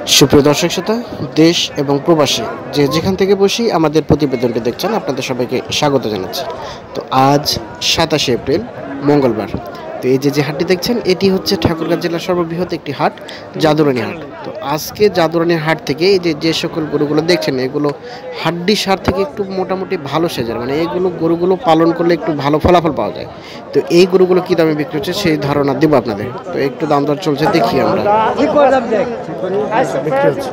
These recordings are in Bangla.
সুপ্রিয় দর্শক শ্রোতা, দেশ এবং প্রবাসী যে যেখান থেকে বসি আমাদের প্রতিবেদনটি দেখছেন, আপনাদের সবাইকে স্বাগত জানাচ্ছি। তো আজ 27শে এপ্রিল, মঙ্গলবার। তো এই যে হাটটি দেখছেন, এটি হচ্ছে ঠাকুরগাঁও জেলার সর্ববৃহৎ একটি হাট, জাদুরানী হাট। তো আজকে জাদুরানীর হাট থেকে এই যে সকল গরুগুলো দেখছেন, এগুলো হাড্ডি সার থেকে একটু মোটামুটি ভালো সেজার, মানে এগুলো গরুগুলো পালন করলে একটু ভালো ফলাফল পাওয়া যায়। তো এই গরুগুলো কী দামে বিক্রি হচ্ছে সেই ধারণা দেবো আপনাদের। তো একটু দাম দর চলছে, দেখি আমরা। বিক্রি হচ্ছে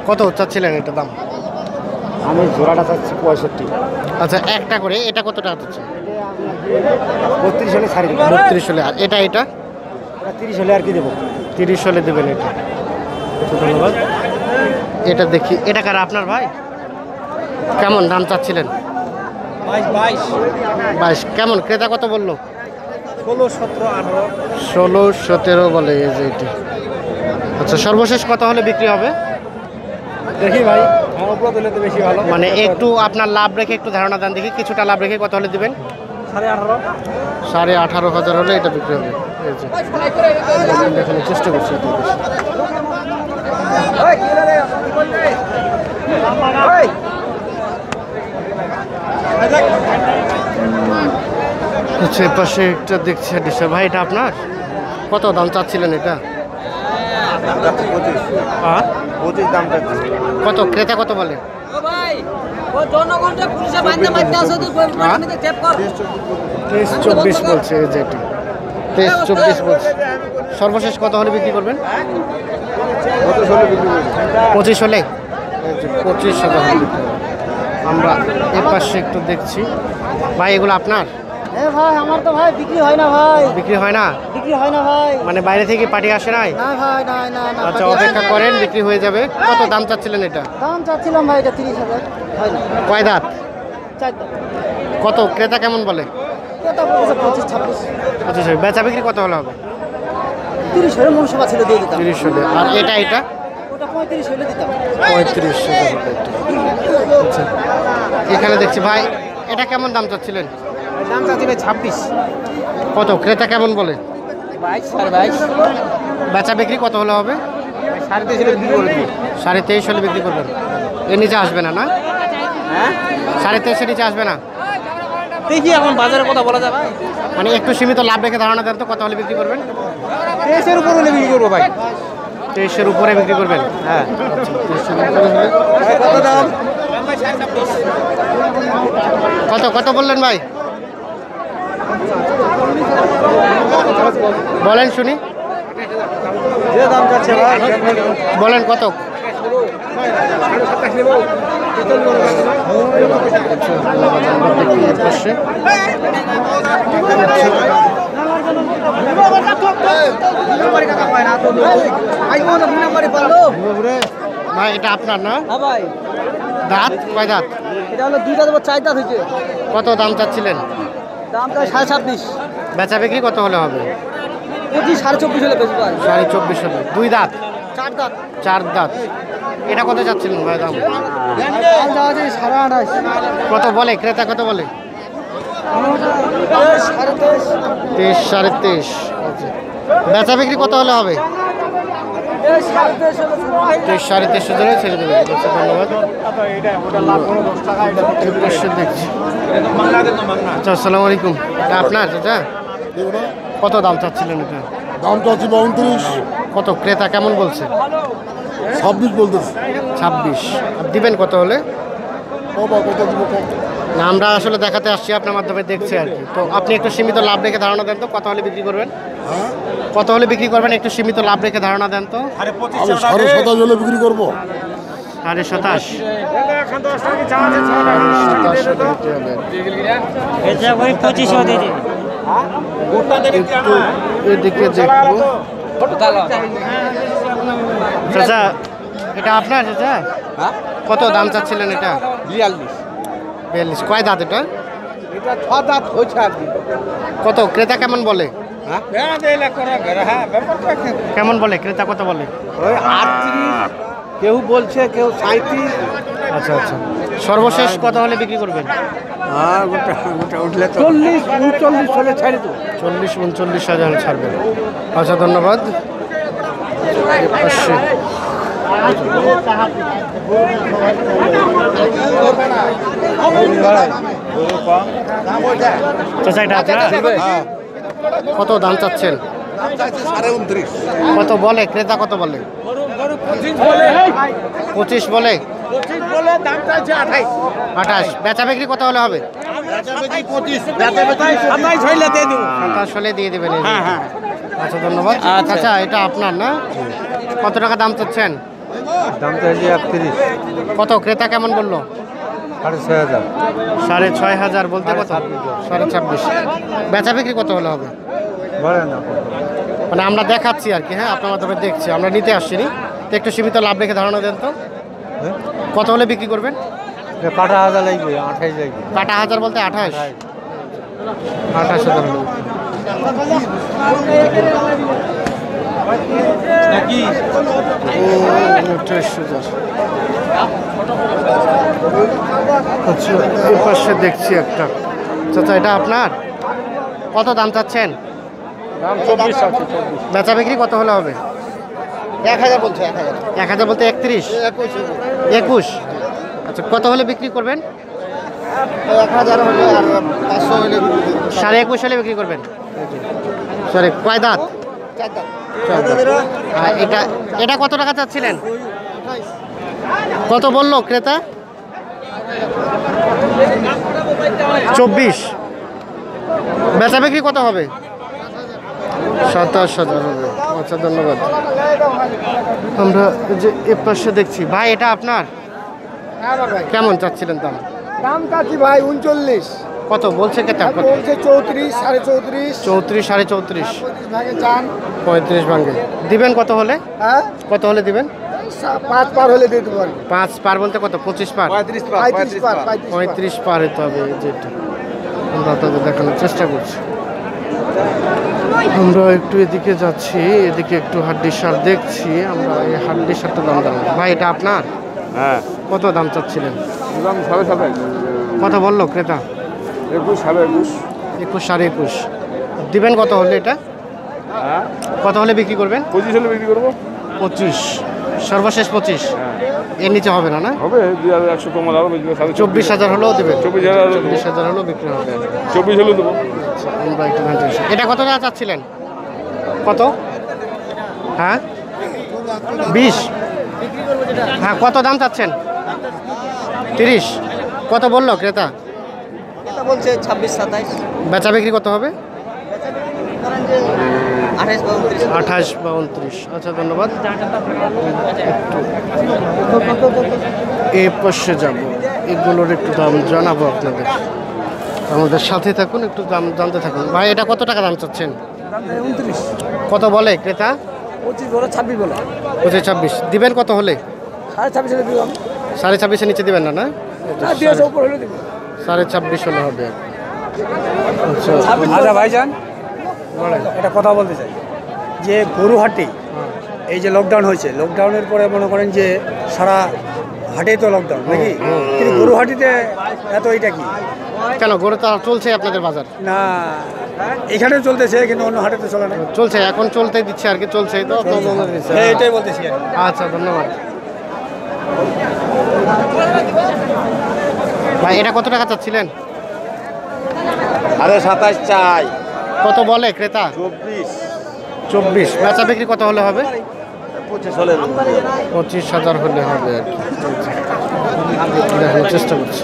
কত চাচ্ছিলেন এটা দাম? আমি জোড়াটা চাচ্ছি 65। আচ্ছা, একটা করে এটা কত টাকা চাচ্ছে? 32 হলে ছাড়ি দেবো। 32 হলে। আর এটা 30 হলে আর কি দেবো? 30 হলে দেবেন এটা। ধন্যবাদ। এটা দেখি, এটা কারা আপনার ভাই? কেমন দাম চাচ্ছিলেন? 22। কেমন ক্রেতা কত বললো? 16, 17, 18। 16, 17 বলে এই যে এটি। আচ্ছা, সর্বশেষ কত হলে বিক্রি হবে? দেখি ভাই, উপরে দিলে তো বেশি ভালো। মানে একটু আপনার লাভ রেখে একটু ধারণা দেন দেখি, কিছুটা লাভ রেখে কত হলে দিবেন? 18.5। 18,500 হলে এটা বিক্রি হবে। এই যে দেখানোর চেষ্টা করছি। আচ্ছা, পাশে একটা দেখছি ডিসা ভাই, এটা আপনার? কত দাম চাচ্ছিলেন এটা? 25 দাম চাচ্ছি। কত ক্রেতা কত বলে? 23-24 বলছে এই যে এটি। 23-24 বলছে। সর্বশেষ কত হলে বিক্রি করবেন? 25 হলে। 25,000 হলে বিক্রি হবে। আমরা এর পাশে একটু দেখছি ভাই, এগুলো আপনার? হ্যাঁ ভাই, আমার তো ভাই বিক্রি হয় না ভাই। বিক্রি হয় না? বিক্রি হয় না ভাই। মানে বাইরে থেকে পার্টি আসে নাই? না ভাই, না না না। আচ্ছা, অপেক্ষা করেন, বিক্রি হয়ে যাবে। কত দাম চাচ্ছিলেন এটা? দাম চাচ্ছিলাম ভাই এটা 30,000। হয় না। কয় দাঁত? 4 দাম। কত ক্রেতা কেমন বলে? কত বলছে? 25-26। আচ্ছা, বেচা বিক্রি কত হলে হবে? 30 হলে মনসভা ছিল দিয়ে দিতাম। 30 হলে। আর এটা ওটা 35 হলে দিতাম। 35,000। আচ্ছা, এখানে দেখছি ভাই, এটা কেমন দাম চাচ্ছিলেন? দাম চাচ্ছি ভাই 26। কত ক্রেতা কেমন বলে? 22। বেচা বিক্রি কত হলে হবে? 23.5 হলে বিক্রি করে দিই। 23.5 হলে বিক্রি করবেন। এর নিচে আসবে না? না, হ্যাঁ 23.5 নিচে আসবে না। দেখি এখন বাজারে কথা বলা যাবে। মানে একটু সীমিত লাভ রেখে ধারণা দেন তো, কত হলে বিক্রি করবেন? 23-এর উপর হলে বিক্রি করবো ভাই। 23-এর উপরে বিক্রি করবেন? হ্যাঁ। কত দাম? কত বললেন ভাই? বলেন শুনি। যে দাম যাচ্ছে ভাই বলেন কত? ভাই এটা আপনার না? হ্যাঁ ভাই। দাঁত কয় দাঁত? এটা হলো 2 দাঁত, 4 দাঁত হয়েছে। কত দাম চাচ্ছিলেন? দাম প্রায় 26.5। বেচা বিক্রি কত হলে হবে? 25, 24.5 হলে বেশি পাই। 24.5 হলে। 2 দাঁত? 4 দাঁত। 4 দাঁত। এটা কত চাচ্ছিলেন ভাই দাম? দাম যাওয়া যায় 28.5। কত বলে ক্রেতা, কত বলে? 23.5। 23-23.5। আচ্ছা, বেচা বিক্রি কত হলে হবে? 23-23.5 ধরে ছেড়ে দেবেন। আচ্ছা, ধন্যবাদ। দেখছি। আচ্ছা, আসসালামু আলাইকুম। এটা আপনার চাচা? কত দাম চাচ্ছিলেন এটা? দাম চাচ্ছি 29। কত ক্রেতা কেমন বলছে? 26 বলতেছি। 26। আর দিবেন কত হলে? বাবা কত দিব কত? না, আমরা আসলে দেখাতে আসছি, আপনার মাধ্যমে দেখছি আর কি। তো আপনি একটু সীমিত লাভ রেখে ধারণা দেন তো, কত হলে বিক্রি করবেন? হ্যাঁ, কত হলে বিক্রি করবেন? একটু সীমিত লাভ রেখে ধারণা দেন তো। আমি 27.5 হলে বিক্রি করবো। 27.5। একটু এদিকে দেখবো। চাচা এটা আপনার চাচা? কত দাম চাচ্ছিলেন এটা? 42। কয় দাঁত এটা? এটা 6 দাঁত হয়েছে আর কি। কত ক্রেতা কেমন বলে? হ্যাঁ ভেড়া দেইলা করে ভেড়া, হ্যাঁ ব্যাপারটা কি? কেমন বলে ক্রেতা, কত বলে? ওই 38 কেউ বলছে কেউ 37। আচ্ছা আচ্ছা, সর্বশেষ কত হলে বিক্রি করবেন? আর গোটা উঠলে 40-39 হলে ছাড়ি তো। 40-39 হাজার ছাড়বেন। আচ্ছা ধন্যবাদ। এ পাশে চাচা, এটা আপনার? কত দাম চাচ্ছেন? 29.5। কত বলে ক্রেতা, কত বলে? 25 বলে। 28। বেচা বিক্রি কত হলে হবে? 27 হলে দিয়ে দেবেন। আচ্ছা ধন্যবাদ। আচ্ছা, এটা আপনার না? কত টাকা দাম চাচ্ছেন? দাম চাইছি 31। কত ক্রেতা কেমন বললো? 6,500। 6,500 বলতে কত? 26.5। বেচা বিক্রি কত হলে হবে? বলেন না। মানে আমরা দেখাচ্ছি আর কি। হ্যাঁ, আপনার মাধ্যমে দেখছি, আমরা নিতে আসছিনি তো, একটু সীমিত লাভ রেখে ধারণা দেন তো। কত হলে বিক্রি করবেন? কাটা 1000 লাগবে, 28 লাগবে। কাটা 1000 বলতে 28। 28,000 হলে আচ্ছা, এই পাশে দেখছি একটা। চাচা, এটা আপনার? কত দাম চাচ্ছেন? দাম 24 আছে। 24। বেচা বিক্রি কত হলে হবে? 1000 বলছে। 1000 বলতে 31। 21। আচ্ছা, কত হলে বিক্রি করবেন? 1000 হলে আর 500 হলে 21.5 হলে বিক্রি করবেন। সরি, কয় দাঁত? 4 দাম। আর এটা এটা কত টাকা চাচ্ছিলেন? কত বললো ক্রেতা? 24। বেচা বিক্রি কত হবে? 27,000 হবে। আচ্ছা ধন্যবাদ। আমরা যে এ পাশে দেখছি, ভাই এটা আপনার? কেমন চাচ্ছিলেন দাম? দাম চাচ্ছি ভাই 39। কত বলছে ক্রেতা? বলছে 34, 34.5। 34, 34.5। 35 ভাগে চান। 35 ভাঙে দিবেন। কত হলে? হ্যাঁ, কত হলে দিবেন? 5 পার হলে দিয়ে দেবো। 5 পার বলতে কত? 25 পার? 35 পার। 35 পার হতে হবে। যেটা আমরা আপনাদের দেখানোর চেষ্টা করছি। আমরা একটু এদিকে যাচ্ছি, এদিকে একটু হাড্ডি সার দেখছি। আমরা এই হাড্ডি সারটা দাম জানাবো। ভাই এটা আপনার? হ্যাঁ, কত দাম চাচ্ছিলেন? দাম 7.5। কত বললো ক্রেতা? 21, 21.5। 21, 21.5 দিবেন। কত হলে এটা? হ্যাঁ, কত হলে বিক্রি করবেন? 25 হলে বিক্রি করবো। 25, সর্বশেষ 25। এর নিচে হবে না? না হবে 2100 কম দাও। 24,000 হলেও দেবেন। 24,000 24,000 হলেও বিক্রি হবে। 24 হলে দেবো। আমরা একটু জানতে চাই, এটা কত টাকা চাচ্ছিলেন? কত? হ্যাঁ, 20। হ্যাঁ, কত দাম চাচ্ছেন? 30। কত বললো ক্রেতা? বলছে 26, 27। বেচা বিক্রি কত হবে? ধরেন যে 28 বা 29। 28 বা 29। আচ্ছা ধন্যবাদ। এ পাশে যাব, এগুলোর একটু দাম জানাবো আপনাদের। আমাদের সাথে থাকুন, একটু দাম জানতে থাকুন। ভাই এটা কত টাকা দাম চাচ্ছেন? 29। কত বলে ক্রেতা? 25 বলে, 26 বলে। 25, 26 দিবেন। কত হলে? 26.5 হলে দিলাম। 26.5 এর নিচে দিবেন না? না, 200 উপর হলে দিব। 26.5 হলে হবে। আচ্ছা, আচ্ছা ভাইজান, একটা কথা বলতে চাই যে গরুহাটি এই যে লকডাউন হয়েছে, লকডাউনের পরে মনে করেন যে সারা হাটে তো লকডাউন নাকি, কিন্তু গরুহাটিতে এত এইটা কি কেন? গরু তো চলছে আপনাদের বাজার? না, এখানেও চলতেছে কিন্তু অন্য হাটে তো চলে না। চলছে, এখন চলতে দিচ্ছে আর কি, চলছে তো আপনাদের দিচ্ছে। হ্যাঁ, এটাই বলতেছি আর কি। আচ্ছা ধন্যবাদ। ভাই এটা কত টাকা চাচ্ছিলেন? আরে 27 চাই। কত বলে ক্রেতা? 24, 24। বেচা বিক্রি কত হলে হবে? 25 হলে 25,000 হলে হবে আর কি। দেখানোর চেষ্টা করছি।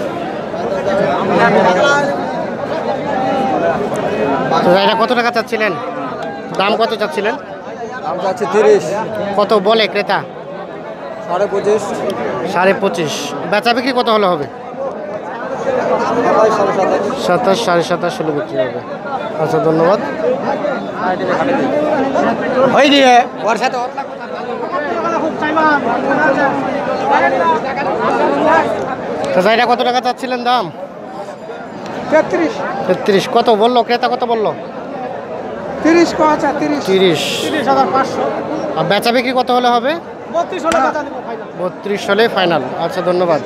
তো এটা কত টাকা চাচ্ছিলেন? দাম কত চাচ্ছিলেন? দাম চাচ্ছে 30। কত বলে ক্রেতা? 25.5। 25.5। বেচা বিক্রি কত হলে হবে? 27, 27.5 হলে বিক্রি হবে। আচ্ছা ধন্যবাদ। হয়ে দিয়ে ওর সাথে আচ্ছা, এটা কত টাকা চাচ্ছিলেন দাম? 33। 33। কত বললো ক্রেতা? কত বললো? 30 কোয়া 30। 30। 30,500। আর বেচা বিক্রি কত হলে হবে? 32 হলে ফাইনাল। আচ্ছা, ধন্যবাদ।